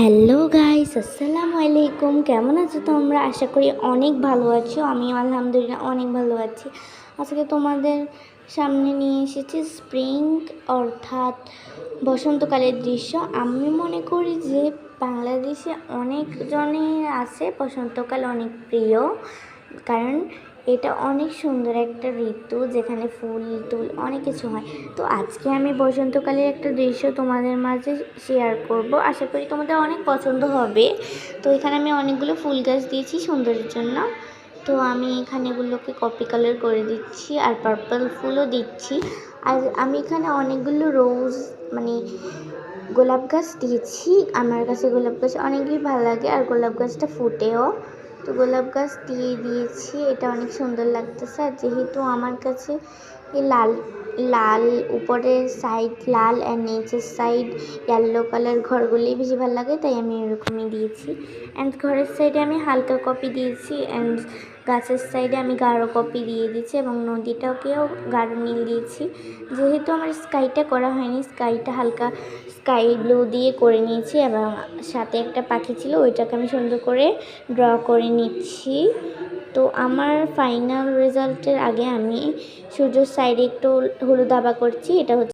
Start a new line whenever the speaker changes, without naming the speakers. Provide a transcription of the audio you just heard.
Hello guys, আসসালামু আলাইকুম। কেমন আছো তোমরা? আশা করি অনেক ভালো আছো। আমি আলহামদুলিল্লাহ অনেক ভালো আছি। আজকে তোমাদের সামনে নিয়ে এসেছি স্প্রিং অর্থাৎ বসন্তকালের দৃশ্য। আমি মনে করি যে বাংলাদেশে অনেকজনের আছে বসন্তকাল অনেক প্রিয়, কারণ এটা অনেক সুন্দর একটা ঋতু যেখানে ফুল টুল অনেক কিছু হয়। তো আজকে আমি বসন্তকালের একটা দৃশ্য তোমাদের মাঝে শেয়ার করব। আশা করি তোমাদের অনেক পছন্দ হবে। তো এখানে আমি অনেকগুলো ফুল গাছ দিয়েছি সৌন্দর্যের জন্য। তো আমি এখানে এগুলোকে কপি কালার করে দিচ্ছি আর পার্পল ফুলও দিচ্ছি। আর আমি এখানে অনেকগুলো রোজ মানে গোলাপ গাছ দিয়েছি। আমার কাছে গোলাপ গাছ অনেকই ভালো লাগে আর গোলাপ গাছটা ফুটেও। তো গোলাপ গাছ দিয়ে দিয়েছি, এটা অনেক সুন্দর লাগতেছে। আর যেহেতু আমার কাছে এই লাল লাল উপরের সাইড লাল আর নিচের সাইড ইয়েলো কালার ঘরগুলোই বেশি ভালো লাগে, তাই আমি এরকমই দিয়েছি। অ্যান্ড ঘরের সাইডে আমি হালকা কপি দিয়েছি, অ্যান্ড গাছের সাইডে আমি গাঢ় কপি দিয়ে দিয়েছি এবং নদীটাকেও গাঢ় নীল দিয়েছি। যেহেতু আমার স্কাইটা করা হয়নি, স্কাইটা হালকা স্কাই ব্লু দিয়ে করে নিয়েছি এবং সাথে একটা পাখি ছিল, ওইটাকে আমি সুন্দর করে ড্র করে নিচ্ছি। তো আমার ফাইনাল রেজাল্টের আগে আমি সূর্যের সাইডে একটু হলুদ আভা করছি। এটা হচ্ছে